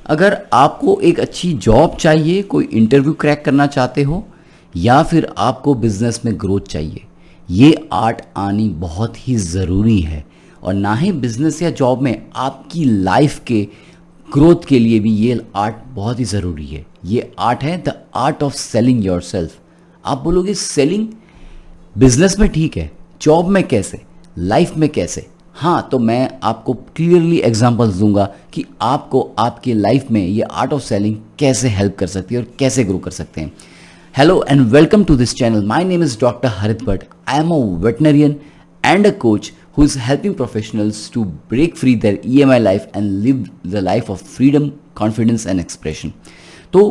अगर आपको एक अच्छी जॉब चाहिए, कोई इंटरव्यू क्रैक करना चाहते हो, या फिर आपको बिजनेस में ग्रोथ चाहिए, ये आर्ट आनी बहुत ही ज़रूरी है। और ना ही बिजनेस या जॉब में, आपकी लाइफ के ग्रोथ के लिए भी ये आर्ट बहुत ही ज़रूरी है। ये आर्ट है the art of selling your self. आप बोलोगे सेलिंग बिजनेस में ठीक है, जॉब में कैसे, लाइफ में कैसे? हाँ, तो मैं आपको क्लियरली एग्जांपल्स दूंगा कि आपको आपके लाइफ में ये आर्ट ऑफ सेलिंग कैसे हेल्प कर सकती है और कैसे ग्रो कर सकते हैं। Hello and welcome to this channel. My name is doctor Harit Bhatt. I am a veterinarian and a coach who is helping professionals to break free their EMI life and live the life of freedom, confidence and expression। तो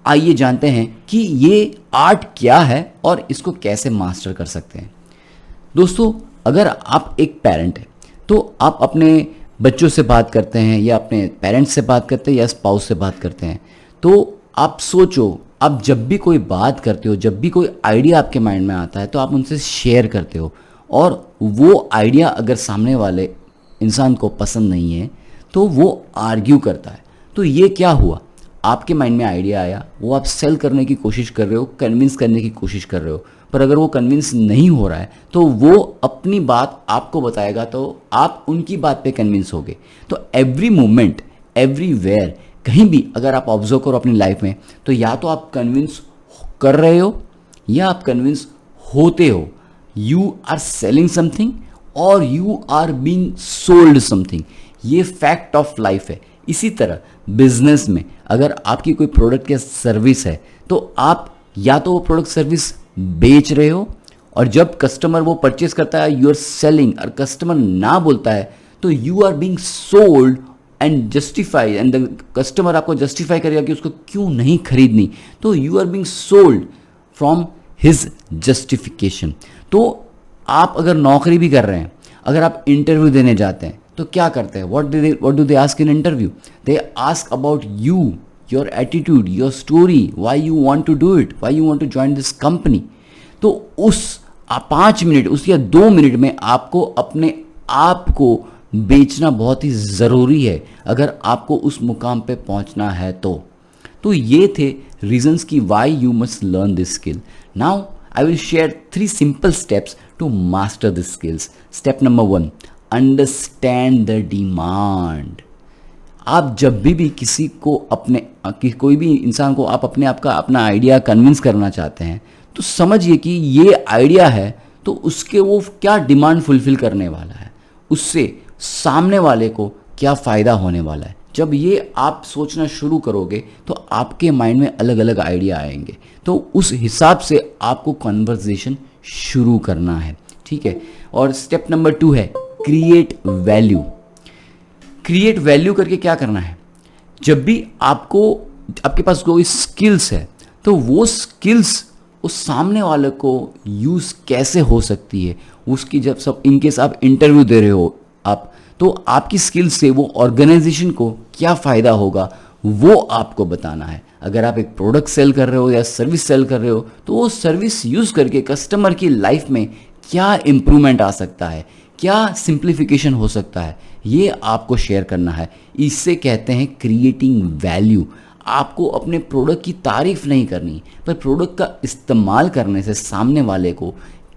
आइए जानते हैं कि ये art क्या है और इसको कैसे मास्टर कर सकते हैं। दोस्तों, अगर आप एक पेरेंट हैं तो आप अपने बच्चों से बात करते हैं या अपने पेरेंट्स से बात करते हैं या स्पाउस से बात करते हैं, तो आप सोचो, आप जब भी कोई बात करते हो, जब भी कोई आइडिया आपके माइंड में आता है तो आप उनसे शेयर करते हो, और वो आइडिया अगर सामने वाले इंसान को पसंद नहीं है तो वो आर्ग्यू करता है। तो ये क्या हुआ, आपके माइंड में आइडिया आया, वो आप सेल करने की कोशिश कर रहे हो, कन्विंस करने की कोशिश कर रहे हो, पर अगर वो कन्विंस नहीं हो रहा है तो वो अपनी बात आपको बताएगा, तो आप उनकी बात पे कन्विंस होगे। तो एवरी मोमेंट, एवरीवेयर, कहीं भी अगर आप ऑब्जर्व करो अपनी लाइफ में, तो या तो आप कन्विंस कर रहे हो या आप कन्विंस होते हो। You are selling something और you are being sold something। ये फैक्ट ऑफ लाइफ है। इसी तरह बिजनेस में अगर आपकी कोई प्रोडक्ट या सर्विस है तो आप या तो वो प्रोडक्ट सर्विस बेच रहे हो, और जब कस्टमर वो परचेज करता है यू आर सेलिंग, और कस्टमर ना बोलता है तो you are being sold and justify, and the customer आपको जस्टिफाई करेगा कि उसको क्यों नहीं खरीदनी, तो you are being sold from his justification. तो आप अगर नौकरी भी कर रहे हैं, अगर आप इंटरव्यू देने जाते हैं तो क्या करते हैं, what do they ask in interview? They ask about you, your attitude, your story, why you want to do it, why you want to join this company। तो उस 5 मिनट, उस या 2 मिनट में आपको अपने आप को बेचना बहुत ही ज़रूरी है अगर आपको उस मुकाम पे पहुंचना है तो ये थे रीजंस की why you must learn this skill. Now I will share 3 simple steps to master these skills। Step number 1, understand the demand। आप जब भी किसी को कोई भी इंसान को आप अपने आप का अपना आइडिया कन्विंस करना चाहते हैं, तो समझिए कि ये आइडिया है तो उसके वो क्या डिमांड फुलफिल करने वाला है, उससे सामने वाले को क्या फ़ायदा होने वाला है। जब ये आप सोचना शुरू करोगे तो आपके माइंड में अलग अलग आइडिया आएंगे, तो उस हिसाब से आपको कन्वर्सेशन शुरू करना है, ठीक है। और स्टेप नंबर 2 है क्रिएट वैल्यू। क्रिएट वैल्यू करके क्या करना है, जब भी आपके पास कोई स्किल्स है तो वो स्किल्स उस सामने वाले को यूज़ कैसे हो सकती है उसकी, जब सब इनकेस आप इंटरव्यू दे रहे हो आप, तो आपकी स्किल से वो ऑर्गेनाइजेशन को क्या फ़ायदा होगा वो आपको बताना है। अगर आप एक प्रोडक्ट सेल कर रहे हो या सर्विस सेल कर रहे हो तो वो सर्विस यूज़ करके कस्टमर की लाइफ में क्या इम्प्रूवमेंट आ सकता है, क्या सिंप्लीफिकेशन हो सकता है, ये आपको शेयर करना है। इससे कहते हैं क्रिएटिंग वैल्यू। आपको अपने प्रोडक्ट की तारीफ नहीं करनी, पर प्रोडक्ट का इस्तेमाल करने से सामने वाले को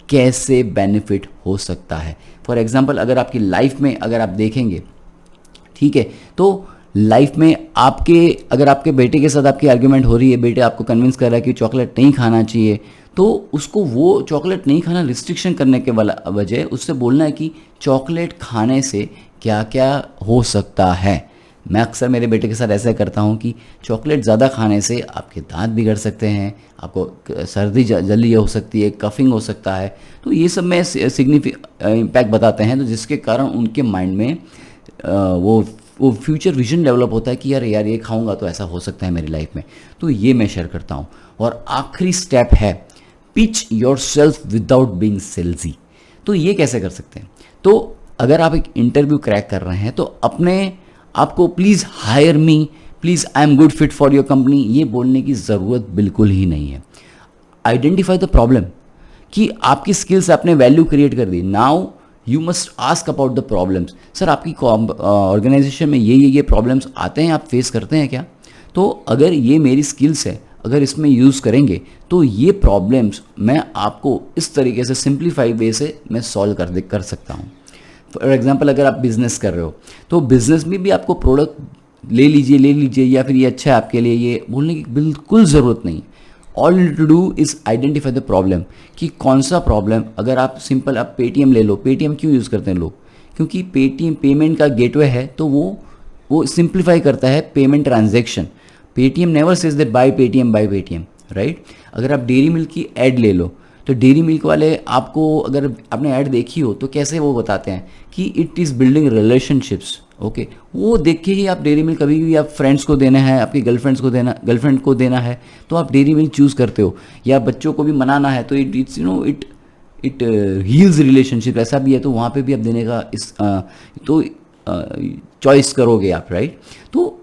कैसे बेनिफिट हो सकता है। फॉर एग्जांपल, अगर आपकी लाइफ में अगर आप देखेंगे, ठीक है, तो लाइफ में अगर आपके बेटे के साथ आपकी आर्ग्यूमेंट हो रही है, बेटे आपको कन्विंस कर रहा है कि चॉकलेट नहीं खाना चाहिए, तो उसको वो चॉकलेट नहीं खाना रिस्ट्रिक्शन करने के वजह उससे बोलना है कि चॉकलेट खाने से क्या क्या हो सकता है। मैं अक्सर मेरे बेटे के साथ ऐसा करता हूँ कि चॉकलेट ज़्यादा खाने से आपके दांत बिगड़ सकते हैं, आपको सर्दी जल्दी हो सकती है, कफिंग हो सकता है। तो ये सब में इम्पैक्ट बताते हैं, तो जिसके कारण उनके माइंड में वो फ्यूचर विजन डेवलप होता है कि यार ये खाऊंगा तो ऐसा हो सकता है मेरी लाइफ में। तो ये मैं शेयर करता हूँ। और आखिरी स्टेप है pitch yourself without being salesy. तो ये कैसे कर सकते हैं, तो अगर आप एक इंटरव्यू क्रैक कर रहे हैं तो आपको please hire me, please I am good fit for your company, ये बोलने की ज़रूरत बिल्कुल ही नहीं है। आइडेंटिफाई द प्रॉब्लम कि आपकी स्किल्स आपने वैल्यू क्रिएट कर दी। Now you must ask about the problems. Sir आपकी ऑर्गेनाइजेशन में ये प्रॉब्लम्स आते हैं, आप फेस करते हैं क्या? तो अगर ये मेरी स्किल्स है, अगर इसमें यूज़ करेंगे तो ये प्रॉब्लम्स मैं आपको इस तरीके से सिंप्लीफाई वे से मैं सॉल्व कर सकता हूँ। फॉर एग्जांपल अगर आप बिज़नेस कर रहे हो तो बिज़नेस में भी आपको प्रोडक्ट ले लीजिए या फिर ये अच्छा है आपके लिए, ये बोलने की बिल्कुल ज़रूरत नहीं। All you to do is identify the problem कि कौन सा प्रॉब्लम। अगर आप सिंपल आप पेटीएम ले लो, पेटीएम क्यों यूज़ करते हैं लोग? क्योंकि पेटीएम पेमेंट का गेटवे है, तो वो सिंप्लीफाई करता है payment transaction. Paytm never says that bye Paytm, right. अगर आप डेयरी मिल्क की ऐड ले लो तो डेयरी मिल्क वाले आपको, अगर आपने ऐड देखी हो तो कैसे वो बताते हैं कि it is building relationships. Okay, वो देख के ही आप डेयरी मिल्क, कभी भी आप फ्रेंड्स को देना है, आपकी गर्लफ्रेंड को देना है तो आप डेयरी मिल्क चूज़ करते हो, या बच्चों को भी मनाना है तो इट हील्स रिलेशनशिप, ऐसा भी है तो वहाँ पे भी आप देने का तो चॉइस करोगे आप, राइट। तो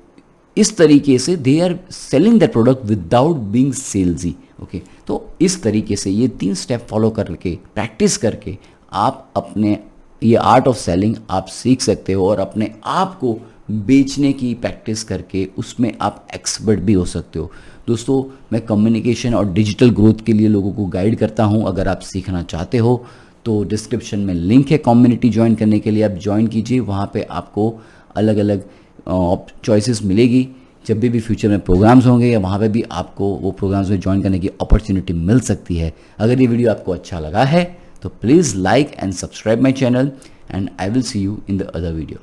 इस तरीके से they are selling that product without being salesy. Okay, तो इस तरीके से ये 3 स्टेप फॉलो करके, प्रैक्टिस करके आप अपने ये आर्ट ऑफ सेलिंग आप सीख सकते हो, और अपने आप को बेचने की प्रैक्टिस करके उसमें आप एक्सपर्ट भी हो सकते हो। दोस्तों, मैं कम्युनिकेशन और डिजिटल ग्रोथ के लिए लोगों को गाइड करता हूं। अगर आप सीखना चाहते हो तो डिस्क्रिप्शन में लिंक है कम्युनिटी ज्वाइन करने के लिए, आप ज्वाइन कीजिए। वहाँ पे आपको अलग अलग चॉइसेस मिलेगी। जब भी फ्यूचर में प्रोग्राम्स होंगे या वहाँ पे भी आपको वो प्रोग्राम्स में ज्वाइन करने की अपॉर्चुनिटी मिल सकती है। अगर ये वीडियो आपको अच्छा लगा है तो please like and subscribe my channel, and I will see you in the other video.